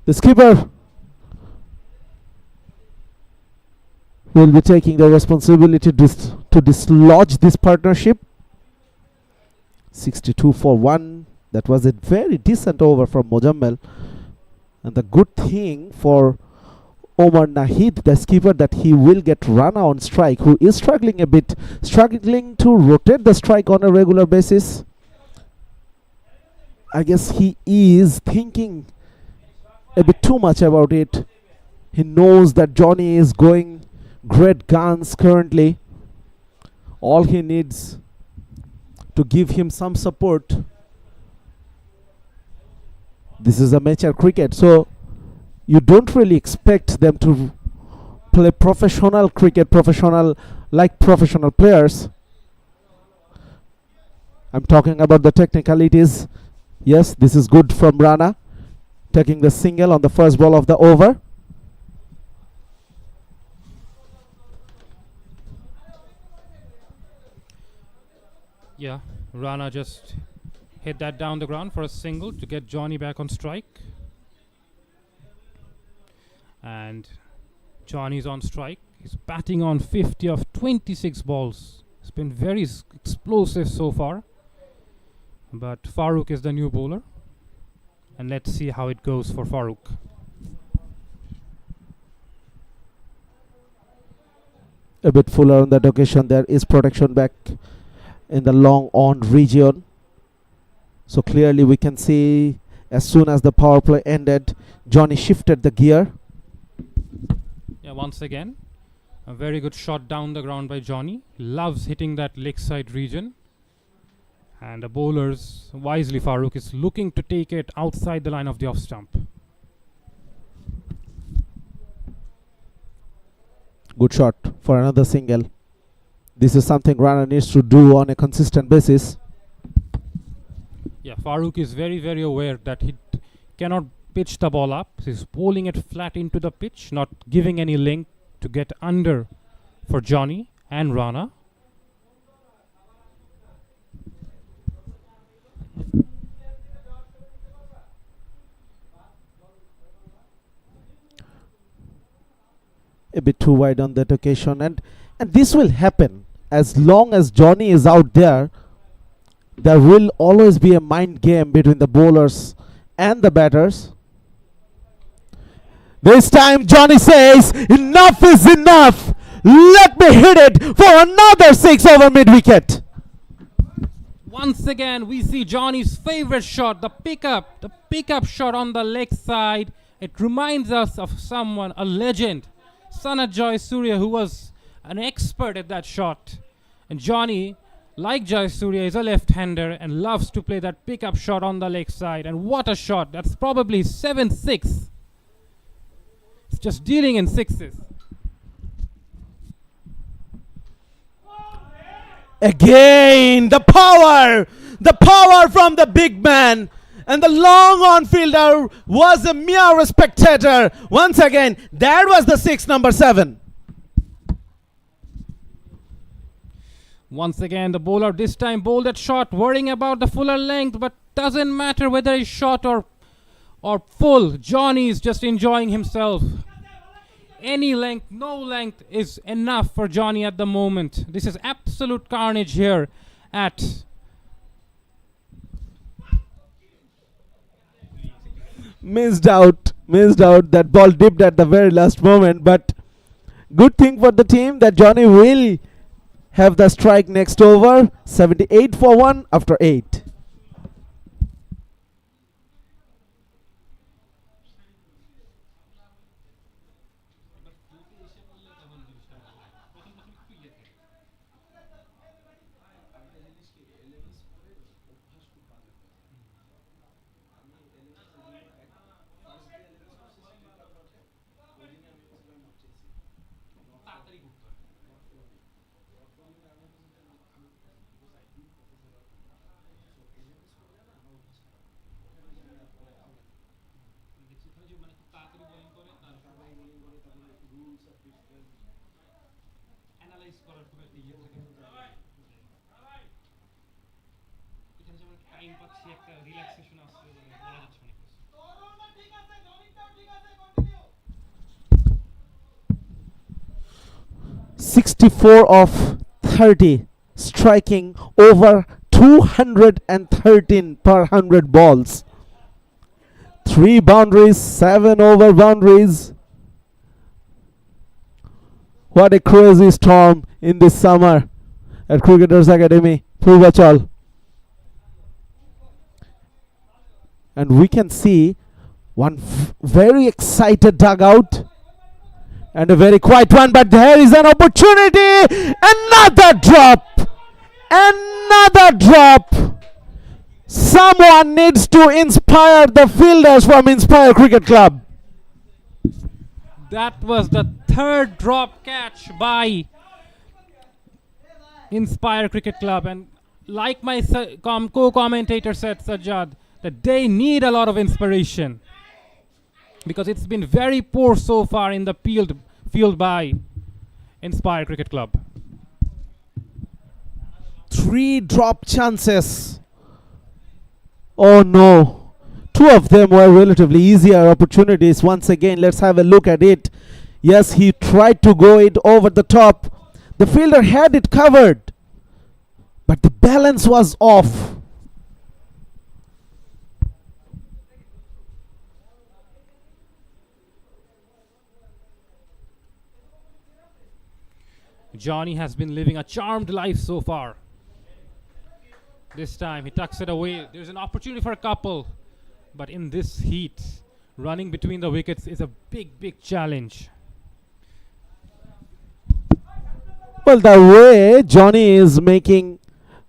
The skipper will be taking the responsibility to dislodge this partnership. 62 for 1. That was a very decent over from Mojammel. And the good thing for Omar Nahid, the skipper, that he will get Rana on strike, who is struggling a bit, struggling to rotate the strike on a regular basis. I guess he is thinking a bit too much about it. He knows that Johnny is going great guns currently. All he needs to give him some support. This is amateur cricket, so you don't really expect them to play professional cricket, like professional players. I'm talking about the technicalities. Yes, this is good from Rana, taking the single on the first ball of the over. Yeah, Rana just hit that down the ground for a single to get Johnny back on strike. And Johnny's on strike. He's batting on 50 of 26 balls. It's been very explosive so far. But Farooq is the new bowler. And let's see how it goes for Farooq. A bit fuller on that occasion. There is protection back in the long on region. So clearly we can see as soon as the power play ended, Johnny shifted the gear. Yeah, once again, a very good shot down the ground by Johnny. He loves hitting that leg side region. And the bowlers, wisely Farooq, is looking to take it outside the line of the off stump. Good shot for another single. This is something Rana needs to do on a consistent basis. Yeah, Farooq is very, very aware that he cannot pitch the ball up. He's bowling it flat into the pitch, not giving any length to get under for Johnny and Rana. A bit too wide on that occasion, and this will happen as long as Johnny is out there. There will always be a mind game between the bowlers and the batters. This time Johnny says, enough is enough. Let me hit it for another 6 over mid-wicket. Once again, we see Johnny's favorite shot, the pickup shot on the leg side. It reminds us of someone, a legend, Sanat Jayasuriya, who was an expert at that shot. And Johnny, like Jayasuriya, is a left-hander and loves to play that pickup shot on the leg side. And what a shot. That's probably his 7th 6. It's just dealing in 6s. Again, the power from the big man. And the long on fielder was a mere spectator. Once again, that was the 6, number 7. Once again, the bowler this time bowled that shot, worrying about the fuller length, but doesn't matter whether it's short or full. Johnny is just enjoying himself. Any length, no length is enough for Johnny at the moment. This is absolute carnage here at... Missed out. That ball dipped at the very last moment, but good thing for the team that Johnny will have the strike next over. 78 for 1 after 8. 64 of 30, striking over 213 per 100 balls. 3 boundaries, 7 over boundaries. What a crazy storm in this summer at Cricketers Academy, Purvachal. And we can see one very excited dugout and a very quiet one, but there is an opportunity. Another drop. Another drop. Someone needs to inspire the fielders from Inspire Cricket Club. That was the third drop catch by Inspire Cricket Club, and like my co-commentator said, Sajjad, that they need a lot of inspiration because it's been very poor so far in the field by Inspire Cricket Club. 3 drop chances. Oh no. 2 of them were relatively easier opportunities. Once again, let's have a look at it. Yes, he tried to go it over the top. The fielder had it covered, but the balance was off. Johnny has been living a charmed life so far. This time he tucks it away. There's an opportunity for a couple, but in this heat, running between the wickets is a big challenge. Well, the way Johnny is making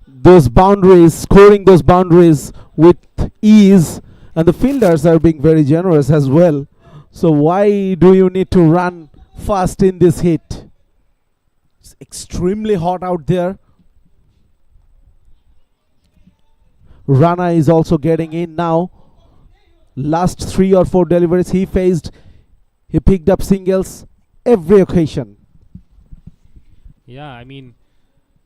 those boundaries, scoring those boundaries with ease, and the fielders are being very generous as well. So why do you need to run fast in this heat? It's extremely hot out there. Rana is also getting in now. Last 3 or 4 deliveries he faced, he picked up singles every occasion. Yeah, I mean,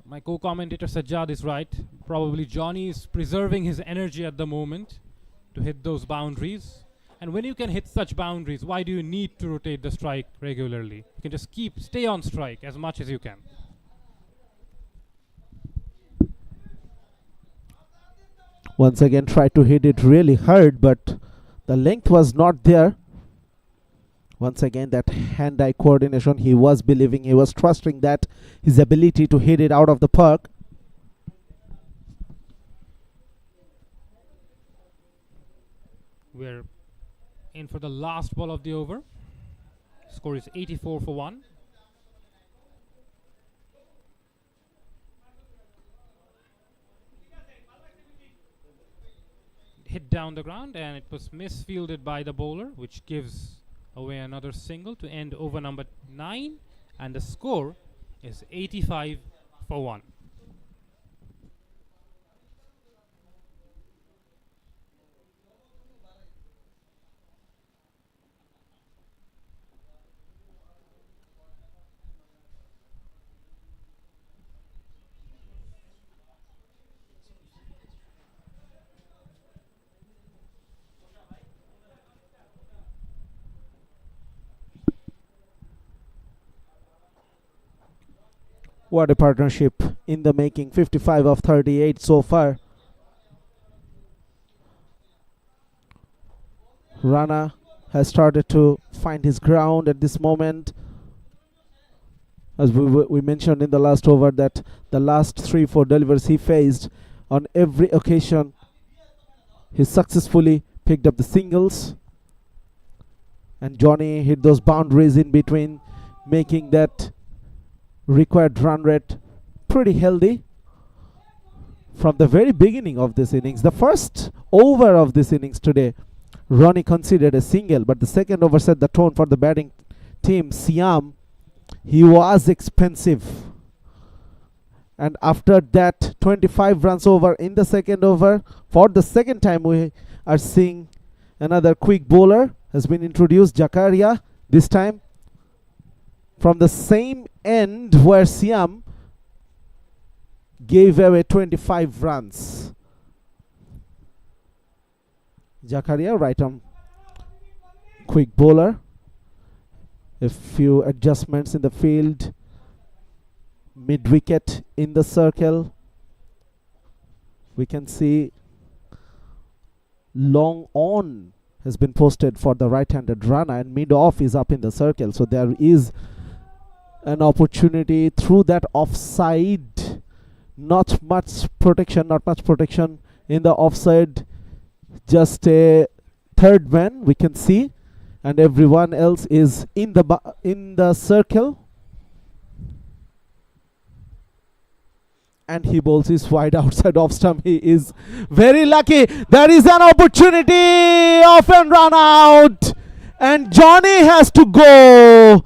my co-commentator Sajjad is right. Probably Johnny is preserving his energy at the moment to hit those boundaries. And when you can hit such boundaries, why do you need to rotate the strike regularly? You can just stay on strike as much as you can. Once again tried to hit it really hard, but the length was not there. Once again, that hand-eye coordination, he was believing, he was trusting that his ability to hit it out of the park. We're in for the last ball of the over. Score is 84 for 1. Hit down the ground, and it was misfielded by the bowler, which gives away another single to end over number 9, and the score is 85 for 1. What a partnership in the making. 55 of 38 so far. Rana has started to find his ground at this moment. As we mentioned in the last over, that the last 3-4 deliveries he faced, on every occasion he successfully picked up the singles, and Johnny hit those boundaries in between, making that required run rate pretty healthy from the very beginning of this innings. The first over of this innings today, Ronnie conceded a single, but the second over set the tone for the batting team. Siam, he was expensive, and after that 25 runs over in the second over, for the second time we are seeing another quick bowler has been introduced, Jakaria, this time from the same end where Siam gave away 25 runs. Jakaria, right arm quick bowler. A few adjustments in the field mid wicket in the circle. We can see long on has been posted for the right-handed runner, and mid off is up in the circle. So there is an opportunity through that offside. Not much protection in the offside. Just a third man we can see, and everyone else is in the circle. And he bowls his wide outside off stump. He is very lucky. There is an opportunity, off and run out, and Johnny has to go.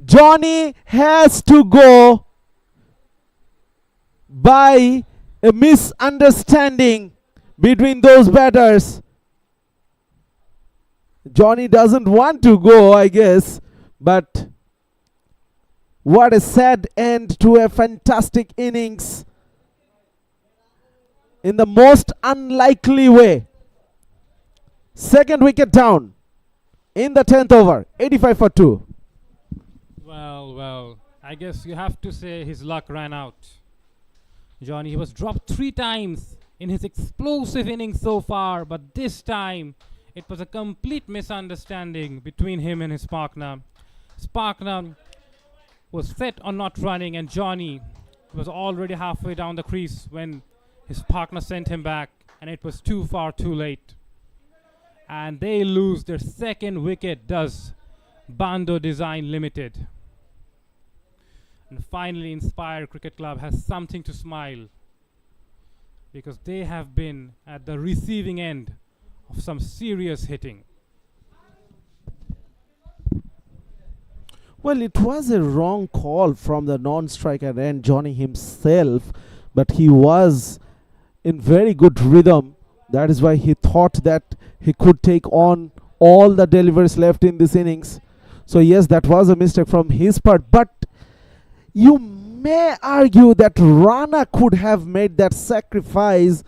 Johnny has to go by a misunderstanding between those batters. Johnny doesn't want to go, I guess, but what a sad end to a fantastic innings in the most unlikely way. Second wicket down in the 10th over, 85 for 2. Well, I guess you have to say his luck ran out. Johnny, he was dropped 3 times in his explosive innings so far, but this time it was a complete misunderstanding between him and his partner. His partner was set on not running, and Johnny was already halfway down the crease when his partner sent him back, and it was too far too late. And they lose their second wicket, does Bando Design Limited. And finally, Inspire Cricket Club has something to smile, because they have been at the receiving end of some serious hitting. Well, it was a wrong call from the non-striker and Johnny himself, but he was in very good rhythm. That is why he thought that he could take on all the deliveries left in this innings. So yes, that was a mistake from his part, but you may argue that Rana could have made that sacrifice.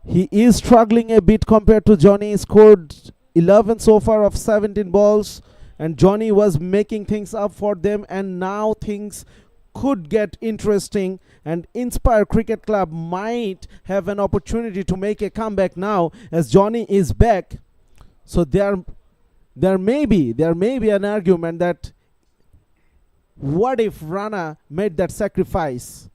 He is struggling a bit compared to Johnny. He scored 11 so far of 17 balls, and Johnny was making things up for them, and now things could get interesting, and Inspire Cricket Club might have an opportunity to make a comeback now as Johnny is back. So there may be an argument that what if Rana made that sacrifice?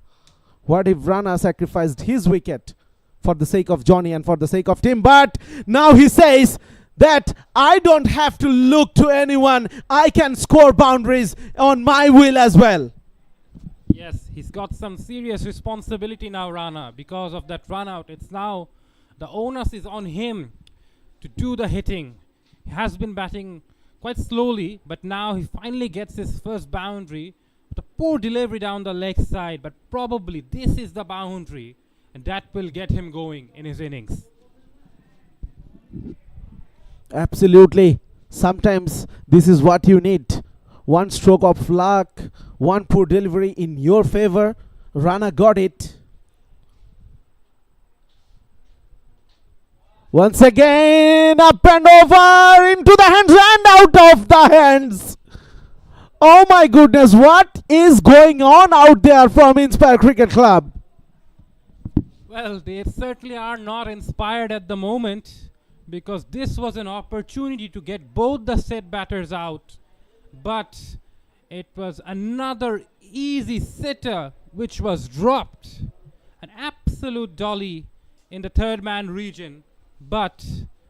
What if Rana sacrificed his wicket for the sake of Johnny and for the sake of team? But now he says that I don't have to look to anyone. I can score boundaries on my will as well. Yes, he's got some serious responsibility now, Rana, because of that run out. It's now the onus is on him to do the hitting. He has been batting quite slowly, but now he finally gets his first boundary. The poor delivery down the leg side, but probably this is the boundary, and that will get him going in his innings. Absolutely. Sometimes this is what you need. One stroke of luck, one poor delivery in your favor. Rana got it. Once again, up and over, into the hands and out of the hands. Oh my goodness, what is going on out there from Inspire Cricket Club? Well, they certainly are not inspired at the moment, because this was an opportunity to get both the set batters out, but it was another easy sitter which was dropped. An absolute dolly in the third man region, but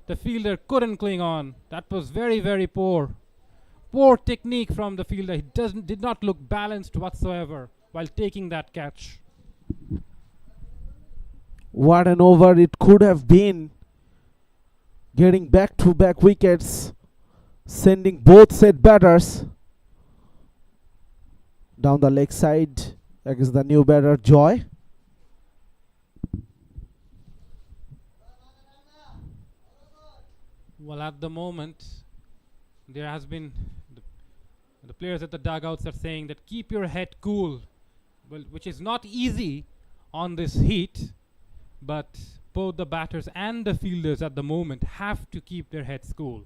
the fielder couldn't cling on. That was very, very poor. Poor technique from the fielder. He did not look balanced whatsoever while taking that catch. What an over it could have been. Getting back-to-back wickets, sending both set batters down the leg side against the new batter Joy. Well, at the moment, there has been the players at the dugouts are saying that keep your head cool, well, which is not easy on this heat, but both the batters and the fielders at the moment have to keep their heads cool.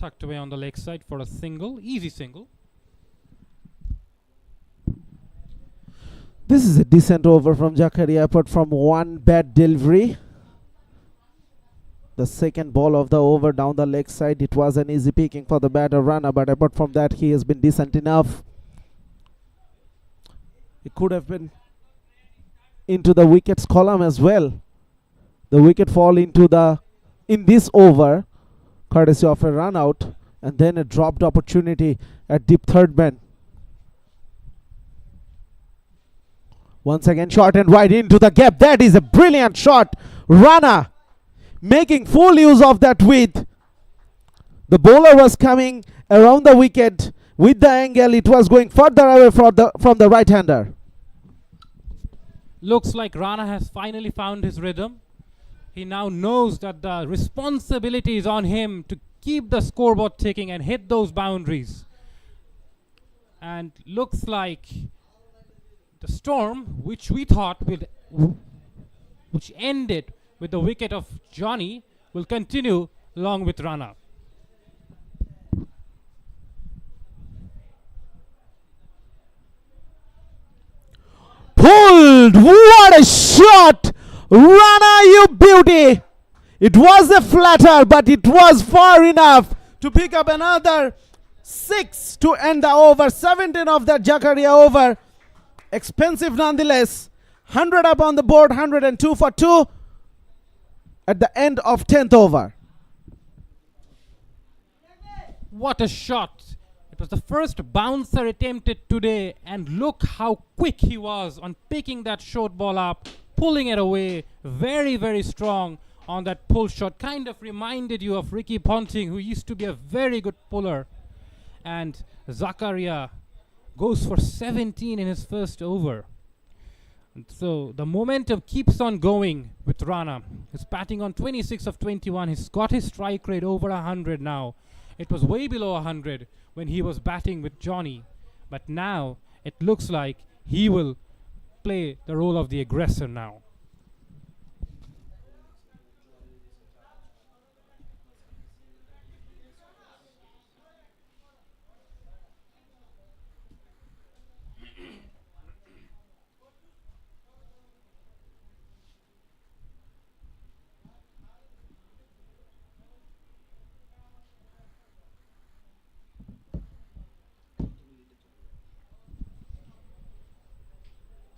tucked away on the leg side for a single, easy single. This is a decent over from Zakaria, apart from one bad delivery. The second ball of the over down the leg side, it was an easy picking for the batter runner, but apart from that, he has been decent enough. It could have been into the wickets column as well. The wicket fall into in this over, courtesy of a run out, and then a dropped opportunity at deep third man. Once again, short and wide into the gap. That is a brilliant shot. Rana making full use of that width. The bowler was coming around the wicket with the angle. It was going further away from the right-hander. Looks like Rana has finally found his rhythm. He now knows that the responsibility is on him to keep the scoreboard ticking and hit those boundaries. And looks like the storm, which we thought which ended with the wicket of Johnny, will continue along with Rana. Pulled! What a shot! Rana, you beauty! It was a flatter, but it was far enough to pick up another 6 to end the over. 17 of that Zakaria over. Expensive nonetheless. 100 up on the board, 102 for 2 at the end of 10th over. What a shot! It was the first bouncer attempted today, and look how quick he was on picking that short ball up, pulling it away. Very, very strong on that pull shot. Kind of reminded you of Ricky Ponting, who used to be a very good puller. And Zakaria goes for 17 in his first over. And so the momentum keeps on going with Rana. He's batting on 26 of 21. He's got his strike rate over 100 now. It was way below 100 when he was batting with Johnny. But now it looks like he will play the role of the aggressor now.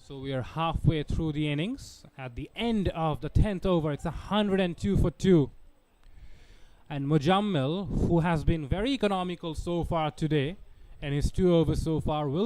So we are halfway through the innings. At the end of the 10th over, it's 102 for 2. And Mujammil, who has been very economical so far today, and his 2 overs so far, will